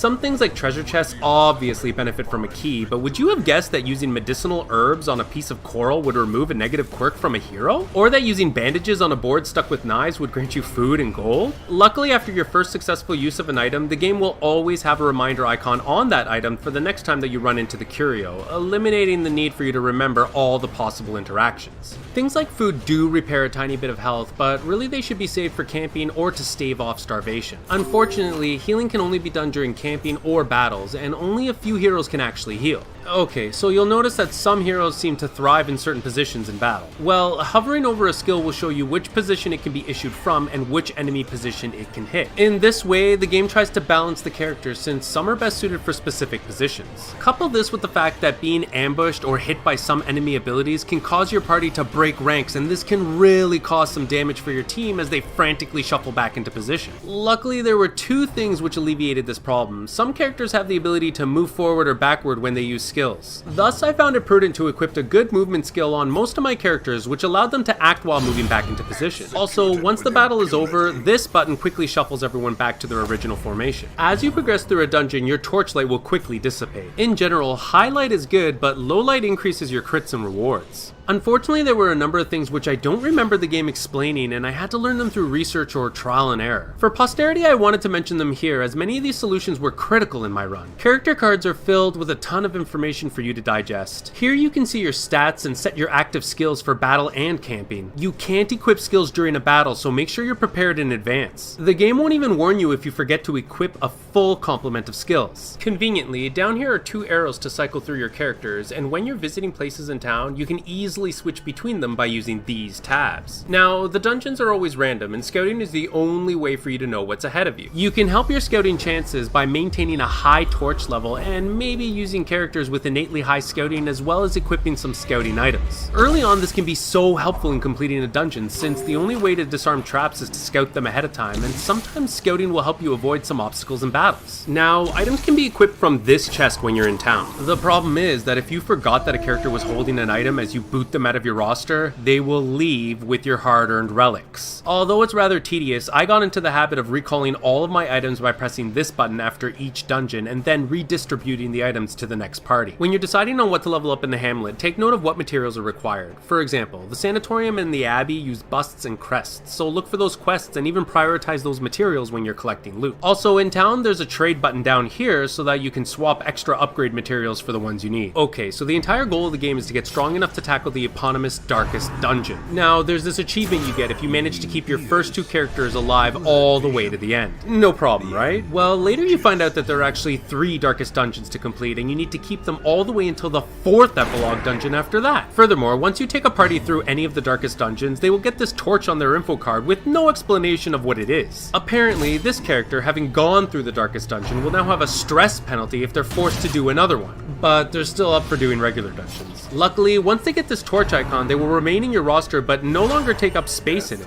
Some things like treasure chests obviously benefit from a key, but would you have guessed that using medicinal herbs on a piece of coral would remove a negative quirk from a hero? Or that using bandages on a board stuck with knives would grant you food and gold? Luckily, after your first successful use of an item, the game will always have a reminder icon on that item for the next time that you run into the curio, eliminating the need for you to remember all the possible interactions. Things like food do repair a tiny bit of health, but really they should be saved for camping or to stave off starvation. Unfortunately, healing can only be done during camping or battles, and only a few heroes can actually heal. Okay, so you'll notice that some heroes seem to thrive in certain positions in battle. Well, hovering over a skill will show you which position it can be issued from and which enemy position it can hit. In this way, the game tries to balance the characters since some are best suited for specific positions. Couple this with the fact that being ambushed or hit by some enemy abilities can cause your party to break ranks, and this can really cause some damage for your team as they frantically shuffle back into position. Luckily, there were two things which alleviated this problem. Some characters have the ability to move forward or backward when they use skills. Thus, I found it prudent to equip a good movement skill on most of my characters, which allowed them to act while moving back into position. Also, once the battle is over, this button quickly shuffles everyone back to their original formation. As you progress through a dungeon, your torchlight will quickly dissipate. In general, highlight is good, but low light increases your crits and rewards. Unfortunately, there were a number of things which I don't remember the game explaining, and I had to learn them through research or trial and error. For posterity, I wanted to mention them here, as many of these solutions were critical in my run. Character cards are filled with a ton of information for you to digest. Here you can see your stats and set your active skills for battle and camping. You can't equip skills during a battle, so make sure you're prepared in advance. The game won't even warn you if you forget to equip a full complement of skills. Conveniently, down here are two arrows to cycle through your characters, and when you're visiting places in town, you can easily switch between them by using these tabs. Now, the dungeons are always random, and scouting is the only way for you to know what's ahead of you. You can help your scouting chances by maintaining a high torch level and maybe using characters with innately high scouting as well as equipping some scouting items. Early on, this can be so helpful in completing a dungeon since the only way to disarm traps is to scout them ahead of time, and sometimes scouting will help you avoid some obstacles in battles. Now, items can be equipped from this chest when you're in town. The problem is that if you forgot that a character was holding an item as you boot them out of your roster, they will leave with your hard-earned relics. Although it's rather tedious, I got into the habit of recalling all of my items by pressing this button after each dungeon and then redistributing the items to the next party. When you're deciding on what to level up in the hamlet, take note of what materials are required. For example, the sanatorium and the abbey use busts and crests, so look for those quests and even prioritize those materials when you're collecting loot. Also, in town, there's a trade button down here so that you can swap extra upgrade materials for the ones you need. Okay, so the entire goal of the game is to get strong enough to tackle the eponymous Darkest Dungeon. Now, there's this achievement you get if you manage to keep your first two characters alive all the way to the end. No problem, right? Well, later you find out that there are actually 3 Darkest Dungeons to complete, and you need to keep them all the way until the 4th epilogue dungeon after that. Furthermore, once you take a party through any of the Darkest Dungeons, they will get this torch on their info card with no explanation of what it is. Apparently, this character, having gone through the Darkest Dungeon, will now have a stress penalty if they're forced to do another one, but they're still up for doing regular dungeons. Luckily, once they get this torch icon, they will remain in your roster but no longer take up space in it.